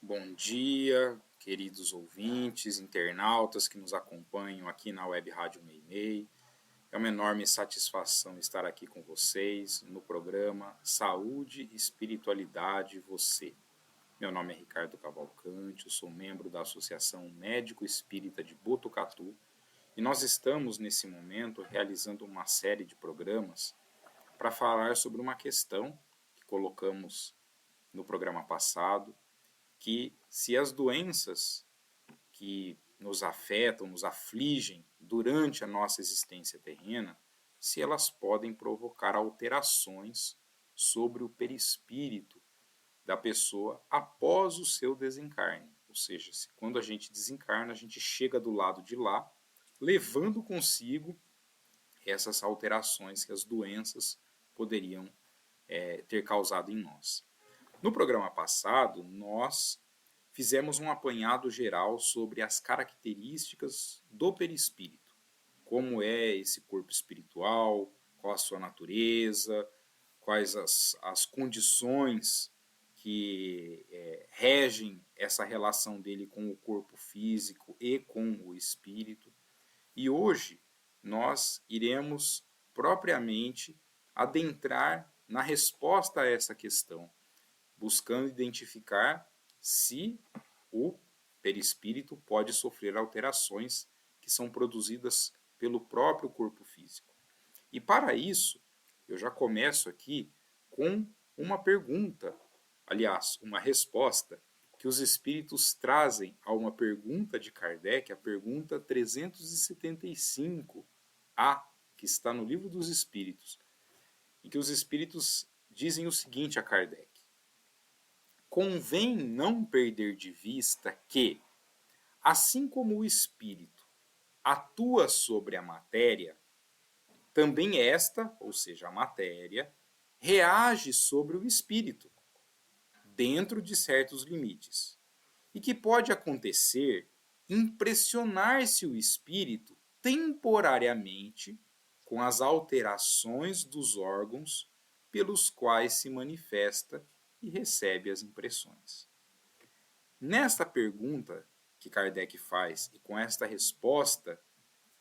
Bom dia, queridos ouvintes, internautas que nos acompanham aqui na Web Rádio Meimei. É uma enorme satisfação estar aqui com vocês no programa Saúde, Espiritualidade, Você. Meu nome é Ricardo Cavalcante, eu sou membro da Associação Médico Espírita de Botucatu e nós estamos nesse momento realizando uma série de programas para falar sobre uma questão que colocamos no programa passado, que se as doenças que nos afetam, nos afligem durante a nossa existência terrena, se elas podem provocar alterações sobre o perispírito da pessoa após o seu desencarne. Ou seja, se quando a gente desencarna, a gente chega do lado de lá, levando consigo essas alterações que as doenças poderiam ter causado em nós. No programa passado, nós fizemos um apanhado geral sobre as características do perispírito. Como é esse corpo espiritual, qual a sua natureza, quais as condições que regem essa relação dele com o corpo físico e com o espírito. E hoje nós iremos propriamente adentrar na resposta a essa questão, buscando identificar se o perispírito pode sofrer alterações que são produzidas pelo próprio corpo físico. E para isso, eu já começo aqui com uma pergunta, aliás, uma resposta que os espíritos trazem a uma pergunta de Kardec, a pergunta 375A, que está no Livro dos Espíritos, em que os espíritos dizem o seguinte a Kardec: convém não perder de vista que, assim como o espírito atua sobre a matéria, também esta, ou seja, a matéria, reage sobre o espírito, dentro de certos limites. E que pode acontecer impressionar-se o espírito temporariamente com as alterações dos órgãos pelos quais se manifesta e recebe as impressões. Nesta pergunta que Kardec faz e com esta resposta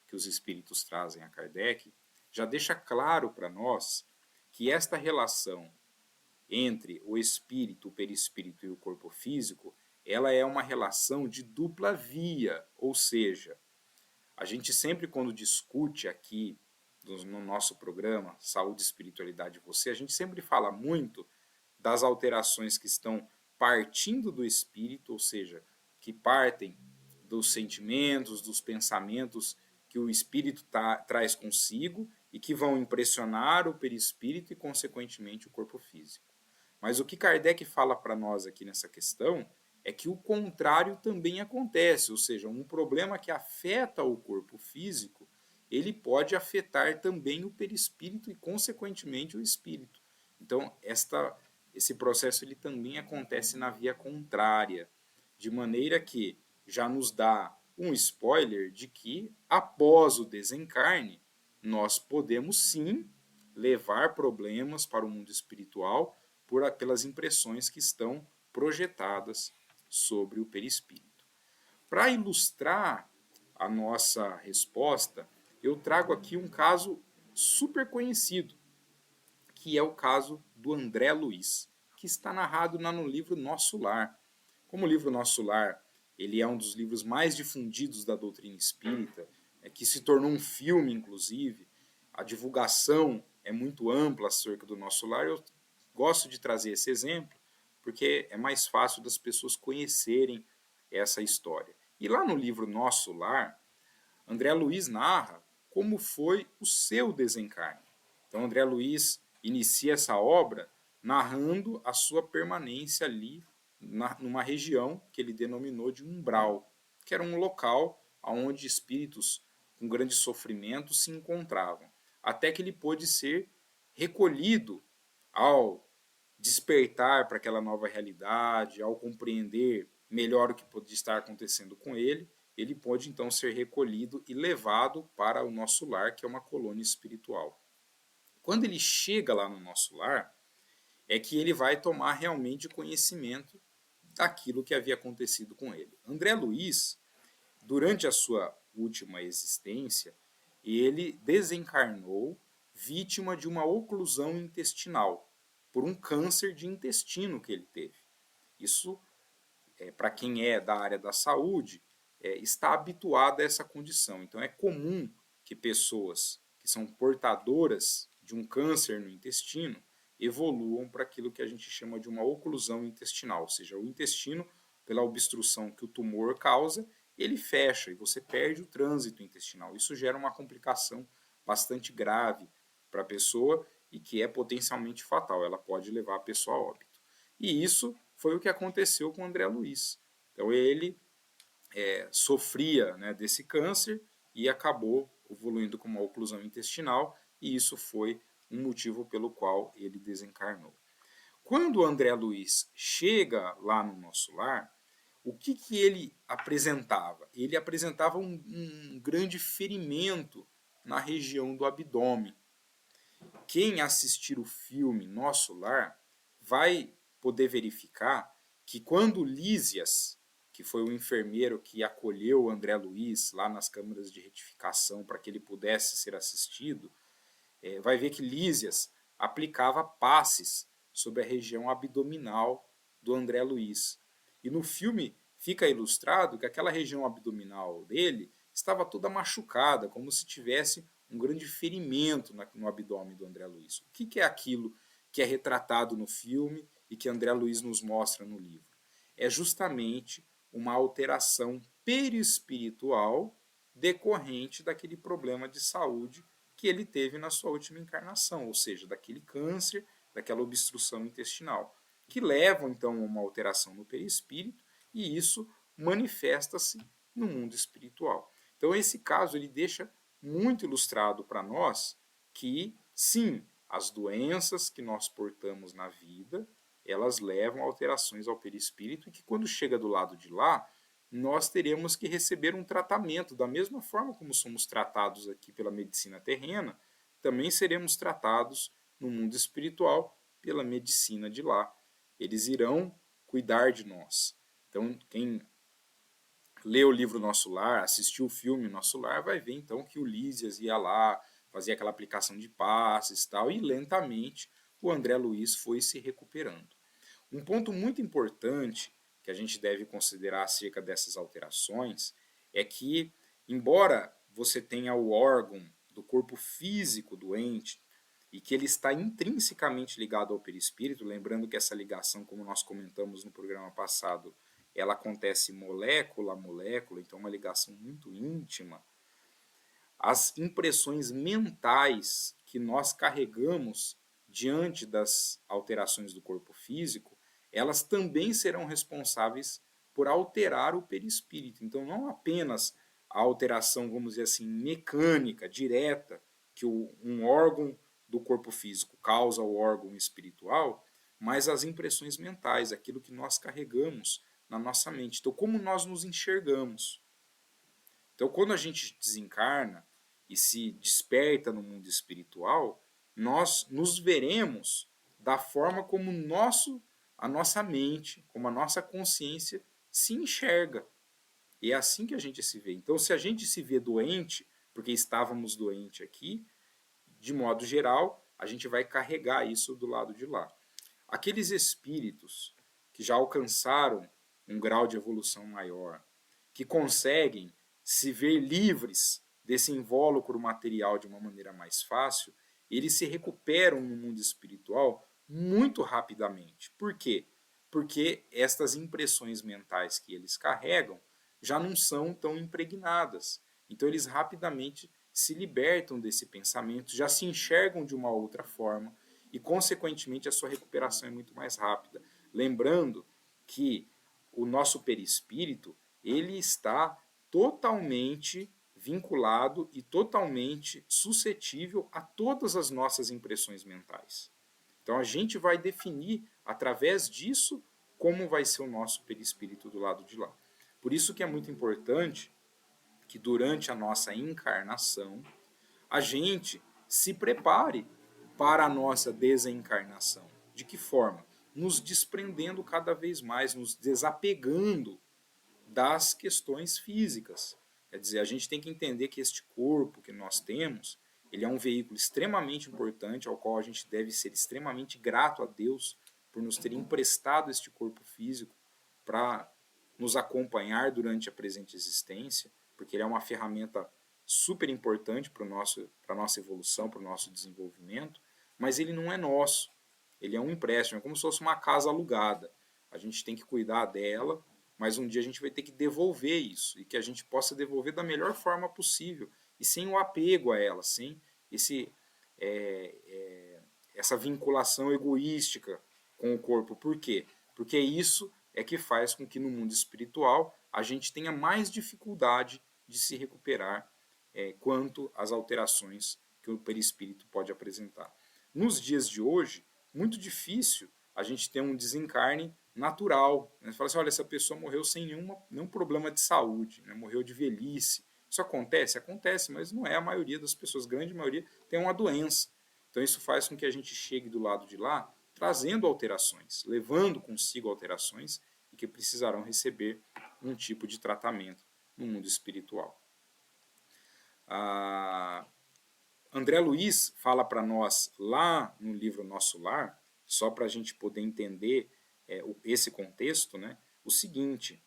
que os espíritos trazem a Kardec, já deixa claro para nós que esta relação entre o espírito, o perispírito e o corpo físico, ela é uma relação de dupla via, ou seja, a gente sempre quando discute aqui no nosso programa Saúde, Espiritualidade, Você, a gente sempre fala muito das alterações que estão partindo do espírito, ou seja, que partem dos sentimentos, dos pensamentos que o espírito traz consigo e que vão impressionar o perispírito e, consequentemente, o corpo físico. Mas o que Kardec fala para nós aqui nessa questão é que o contrário também acontece, ou seja, um problema que afeta o corpo físico, ele pode afetar também o perispírito e, consequentemente, o espírito. Então, esse processo ele também acontece na via contrária, de maneira que já nos dá um spoiler de que, após o desencarne, nós podemos sim levar problemas para o mundo espiritual pelas impressões que estão projetadas sobre o perispírito. Para ilustrar a nossa resposta, eu trago aqui um caso super conhecido, que é o caso do André Luiz, que está narrado no livro Nosso Lar. Como o livro Nosso Lar ele é um dos livros mais difundidos da doutrina espírita, que se tornou um filme, inclusive, a divulgação é muito ampla acerca do Nosso Lar, eu gosto de trazer esse exemplo, porque é mais fácil das pessoas conhecerem essa história. E lá no livro Nosso Lar, André Luiz narra como foi o seu desencarne. Então, André Luiz inicia essa obra narrando a sua permanência ali numa região que ele denominou de umbral, que era um local onde espíritos com grande sofrimento se encontravam, até que ele pôde ser recolhido ao despertar para aquela nova realidade, ao compreender melhor o que podia estar acontecendo com ele, ele pôde então ser recolhido e levado para o Nosso Lar, que é uma colônia espiritual. Quando ele chega lá no Nosso Lar, é que ele vai tomar realmente conhecimento daquilo que havia acontecido com ele. André Luiz, durante a sua última existência, ele desencarnou vítima de uma oclusão intestinal, por um câncer de intestino que ele teve. Isso, para quem é da área da saúde, está habituado a essa condição. Então é comum que pessoas que são portadoras de um câncer no intestino evoluam para aquilo que a gente chama de uma oclusão intestinal, ou seja, o intestino, pela obstrução que o tumor causa, ele fecha e você perde o trânsito intestinal. Isso gera uma complicação bastante grave para a pessoa e que é potencialmente fatal. Ela pode levar a pessoa a óbito. E isso foi o que aconteceu com o André Luiz. Então ele sofria, né, desse câncer e acabou evoluindo com uma oclusão intestinal, e isso foi um motivo pelo qual ele desencarnou. Quando o André Luiz chega lá no nosso lar, o que ele apresentava? Ele apresentava um grande ferimento na região do abdômen. Quem assistir o filme Nosso Lar vai poder verificar que quando Lísias, que foi o enfermeiro que acolheu o André Luiz lá nas câmaras de retificação para que ele pudesse ser assistido, vai ver que Lísias aplicava passes sobre a região abdominal do André Luiz. E no filme fica ilustrado que aquela região abdominal dele estava toda machucada, como se tivesse um grande ferimento no abdômen do André Luiz. O que é aquilo que é retratado no filme e que André Luiz nos mostra no livro? É justamente uma alteração perispiritual decorrente daquele problema de saúde que ele teve na sua última encarnação, ou seja, daquele câncer, daquela obstrução intestinal, que levam então a uma alteração no perispírito, e isso manifesta-se no mundo espiritual. Então esse caso ele deixa muito ilustrado para nós que sim, as doenças que nós portamos na vida, elas levam a alterações ao perispírito, e que quando chega do lado de lá, nós teremos que receber um tratamento, da mesma forma como somos tratados aqui pela medicina terrena, também seremos tratados no mundo espiritual pela medicina de lá. Eles irão cuidar de nós. Então, quem lê o livro Nosso Lar, assistiu o filme Nosso Lar, vai ver então que o Lísias ia lá, fazia aquela aplicação de passes e tal, e lentamente o André Luiz foi se recuperando. Um ponto muito importante que a gente deve considerar acerca dessas alterações é que, embora você tenha o órgão do corpo físico doente e que ele está intrinsecamente ligado ao perispírito, lembrando que essa ligação, como nós comentamos no programa passado, ela acontece molécula a molécula, então é uma ligação muito íntima. As impressões mentais que nós carregamos diante das alterações do corpo físico, elas também serão responsáveis por alterar o perispírito. Então, não apenas a alteração, vamos dizer assim, mecânica, direta, que um órgão do corpo físico causa ao órgão espiritual, mas as impressões mentais, aquilo que nós carregamos na nossa mente. Então, como nós nos enxergamos. Então, quando a gente desencarna e se desperta no mundo espiritual, nós nos veremos da forma como a nossa mente, como a nossa consciência se enxerga. E é assim que a gente se vê. Então, se a gente se vê doente, porque estávamos doentes aqui, de modo geral, a gente vai carregar isso do lado de lá. Aqueles espíritos que já alcançaram um grau de evolução maior, que conseguem se ver livres desse invólucro material de uma maneira mais fácil, eles se recuperam no mundo espiritual muito rapidamente. Por quê? Porque estas impressões mentais que eles carregam já não são tão impregnadas. Então eles rapidamente se libertam desse pensamento, já se enxergam de uma outra forma e, consequentemente, a sua recuperação é muito mais rápida. Lembrando que o nosso perispírito ele está totalmente vinculado e totalmente suscetível a todas as nossas impressões mentais. Então a gente vai definir através disso como vai ser o nosso perispírito do lado de lá. Por isso que é muito importante que durante a nossa encarnação a gente se prepare para a nossa desencarnação. De que forma? nos desprendendo cada vez mais, nos desapegando das questões físicas. Quer dizer, a gente tem que entender que este corpo que nós temos, ele é um veículo extremamente importante, ao qual a gente deve ser extremamente grato a Deus por nos ter emprestado este corpo físico para nos acompanhar durante a presente existência, porque ele é uma ferramenta super importante para a nossa evolução, para o nosso desenvolvimento, mas ele não é nosso. Ele é um empréstimo, é como se fosse uma casa alugada. A gente tem que cuidar dela, mas um dia a gente vai ter que devolver isso, e que a gente possa devolver da melhor forma possível, e sem o apego a ela, sem esse, essa vinculação egoística com o corpo. Por quê? Porque isso é que faz com que no mundo espiritual a gente tenha mais dificuldade de se recuperar quanto às alterações que o perispírito pode apresentar. Nos dias de hoje, muito difícil a gente ter um desencarne natural. Né? Você fala assim, olha, essa pessoa morreu sem nenhum problema de saúde, né? Morreu de velhice. Isso acontece? Acontece, mas não é a maioria das pessoas. Grande maioria tem uma doença. Então isso faz com que a gente chegue do lado de lá trazendo alterações, levando consigo alterações e que precisarão receber um tipo de tratamento no mundo espiritual. André Luiz fala para nós lá no livro Nosso Lar, só para a gente poder entender esse contexto, né, o seguinte,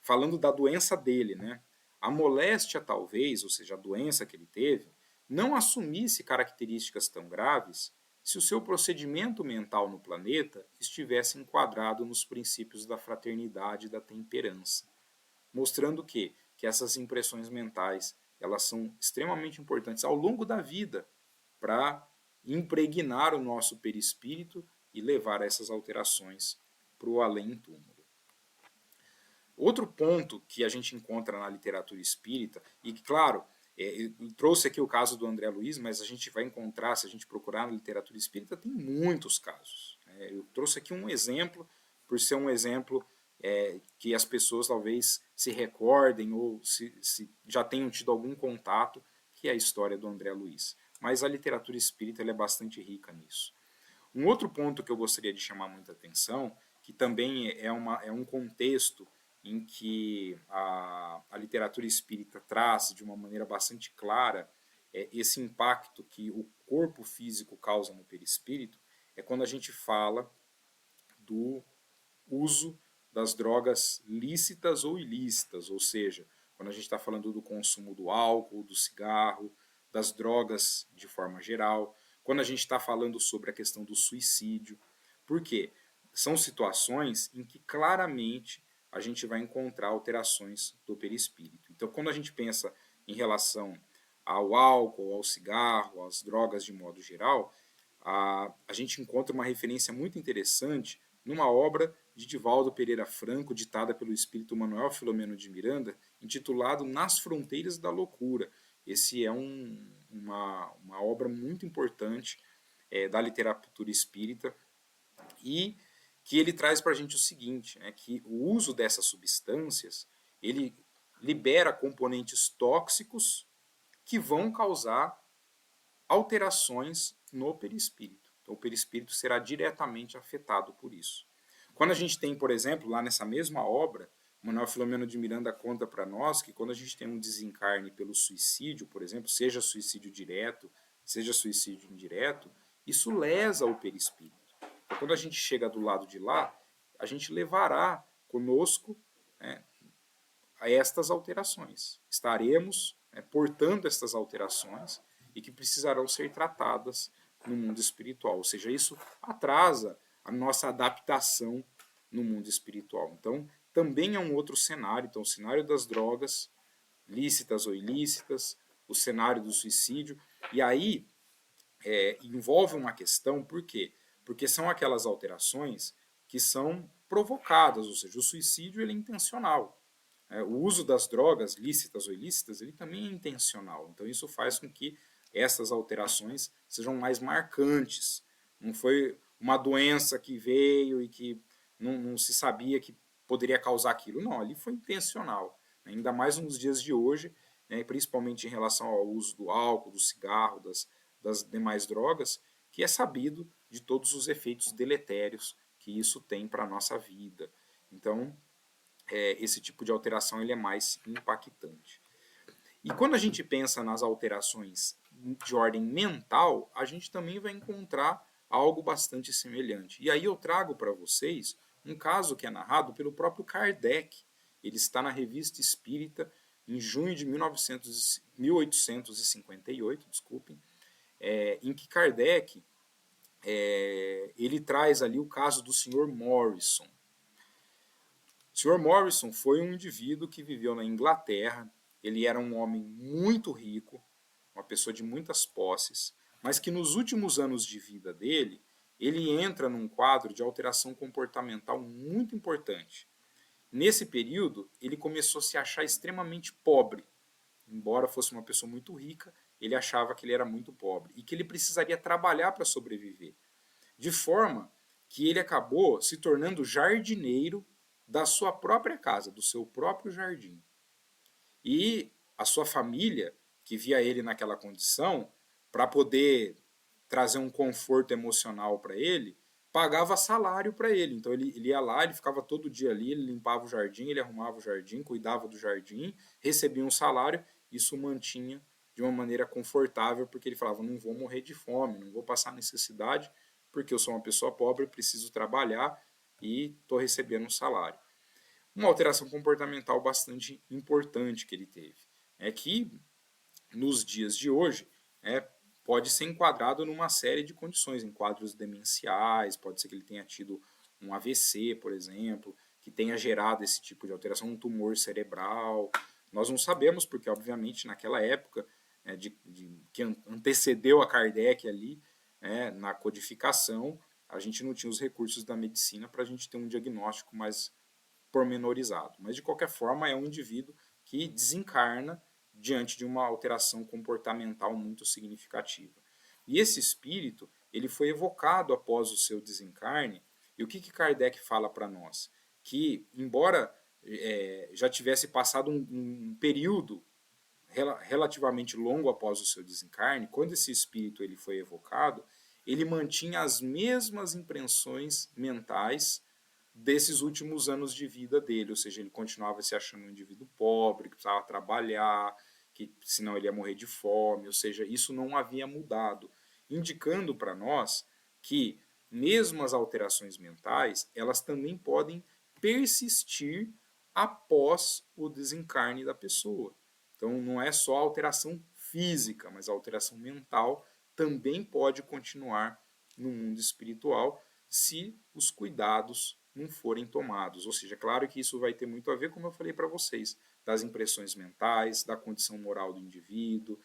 falando da doença dele, né, a moléstia talvez, ou seja, a doença que ele teve, não assumisse características tão graves se o seu procedimento mental no planeta estivesse enquadrado nos princípios da fraternidade e da temperança, mostrando que essas impressões mentais elas são extremamente importantes ao longo da vida para impregnar o nosso perispírito e levar essas alterações para o além-túmulo. Outro ponto que a gente encontra na literatura espírita, e claro, eu trouxe aqui o caso do André Luiz, mas a gente vai encontrar, se a gente procurar na literatura espírita, tem muitos casos. Eu trouxe aqui um exemplo, por ser um exemplo que as pessoas talvez se recordem ou se já tenham tido algum contato, que é a história do André Luiz. Mas a literatura espírita é bastante rica nisso. Um outro ponto que eu gostaria de chamar muita atenção, que também é um contexto em que a literatura espírita traz de uma maneira bastante clara esse impacto que o corpo físico causa no perispírito, é quando a gente fala do uso das drogas lícitas ou ilícitas, ou seja, quando a gente está falando do consumo do álcool, do cigarro, das drogas de forma geral, quando a gente está falando sobre a questão do suicídio. Por quê? São situações em que claramente a gente vai encontrar alterações do perispírito. Então, quando a gente pensa em relação ao álcool, ao cigarro, às drogas de modo geral, a gente encontra uma referência muito interessante numa obra de Divaldo Pereira Franco, ditada pelo espírito Manuel Filomeno de Miranda, intitulado Nas Fronteiras da Loucura. Esse é uma obra muito importante da literatura espírita e que ele traz para a gente o seguinte, né, que o uso dessas substâncias ele libera componentes tóxicos que vão causar alterações no perispírito. Então, o perispírito será diretamente afetado por isso. Quando a gente tem, por exemplo, lá nessa mesma obra, Manuel Filomeno de Miranda conta para nós que quando a gente tem um desencarne pelo suicídio, por exemplo, seja suicídio direto, seja suicídio indireto, isso lesa o perispírito. Então, quando a gente chega do lado de lá, a gente levará conosco a estas alterações. Estaremos portando estas alterações e que precisarão ser tratadas no mundo espiritual. Ou seja, isso atrasa a nossa adaptação no mundo espiritual. Então, também é um outro cenário. Então, o cenário das drogas, lícitas ou ilícitas, o cenário do suicídio. E aí envolve uma questão, por quê? Porque são aquelas alterações que são provocadas, ou seja, o suicídio ele é intencional. O uso das drogas, lícitas ou ilícitas, ele também é intencional. Então, isso faz com que essas alterações sejam mais marcantes. Não foi uma doença que veio e que não se sabia que poderia causar aquilo. Não, ali foi intencional. Ainda mais nos dias de hoje, né, principalmente em relação ao uso do álcool, do cigarro, das demais drogas, que é sabido de todos os efeitos deletérios que isso tem para a nossa vida. Então, esse tipo de alteração ele é mais impactante. E quando a gente pensa nas alterações de ordem mental, a gente também vai encontrar algo bastante semelhante. E aí eu trago para vocês um caso que é narrado pelo próprio Kardec. Ele está na Revista Espírita em junho de 1858, desculpem, em que Kardec ele traz ali o caso do Sr. Morrison. O Sr. Morrison foi um indivíduo que viveu na Inglaterra. Ele era um homem muito rico, uma pessoa de muitas posses, mas que nos últimos anos de vida dele, ele entra num quadro de alteração comportamental muito importante. Nesse período, ele começou a se achar extremamente pobre. Embora fosse uma pessoa muito rica, ele achava que ele era muito pobre e que ele precisaria trabalhar para sobreviver. De forma que ele acabou se tornando jardineiro da sua própria casa, do seu próprio jardim. E a sua família, que via ele naquela condição, para poder trazer um conforto emocional para ele, pagava salário para ele. Então ele ia lá, ele ficava todo dia ali, ele limpava o jardim, ele arrumava o jardim, cuidava do jardim, recebia um salário, isso mantinha de uma maneira confortável, porque ele falava, não vou morrer de fome, não vou passar necessidade, porque eu sou uma pessoa pobre, preciso trabalhar e estou recebendo um salário. Uma alteração comportamental bastante importante que ele teve é que, nos dias de hoje, pode ser enquadrado numa série de condições, em quadros demenciais, pode ser que ele tenha tido um AVC, por exemplo, que tenha gerado esse tipo de alteração, um tumor cerebral. Nós não sabemos, porque, obviamente, naquela época que antecedeu a Kardec ali, na codificação, a gente não tinha os recursos da medicina para a gente ter um diagnóstico mais pormenorizado. Mas, de qualquer forma, é um indivíduo que desencarna diante de uma alteração comportamental muito significativa. E esse espírito, ele foi evocado após o seu desencarne, e o que Kardec fala para nós? Que, embora já tivesse passado um período relativamente longo após o seu desencarne, quando esse espírito ele foi evocado, ele mantinha as mesmas impressões mentais desses últimos anos de vida dele, ou seja, ele continuava se achando um indivíduo pobre, que precisava trabalhar, que senão ele ia morrer de fome, ou seja, isso não havia mudado, indicando para nós que mesmo as alterações mentais, elas também podem persistir após o desencarne da pessoa. Então não é só a alteração física, mas a alteração mental também pode continuar no mundo espiritual se os cuidados não forem tomados. Ou seja, claro que isso vai ter muito a ver, como eu falei para vocês, das impressões mentais, da condição moral do indivíduo,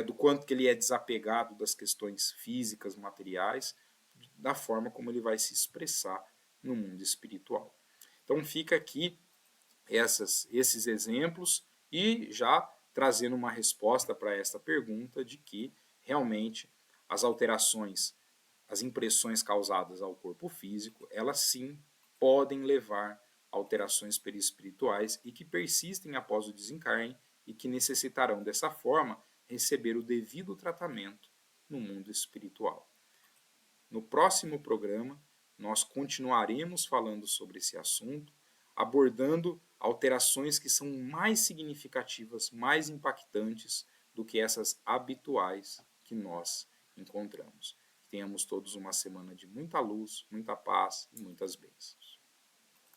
do quanto que ele é desapegado das questões físicas, materiais, da forma como ele vai se expressar no mundo espiritual. Então fica aqui esses exemplos e já trazendo uma resposta para esta pergunta de que realmente as alterações, as impressões causadas ao corpo físico, elas sim podem levar a alterações perispirituais e que persistem após o desencarne e que necessitarão dessa forma receber o devido tratamento no mundo espiritual. No próximo programa, nós continuaremos falando sobre esse assunto, abordando alterações que são mais significativas, mais impactantes do que essas habituais que nós encontramos. Tenhamos todos uma semana de muita luz, muita paz e muitas bênçãos.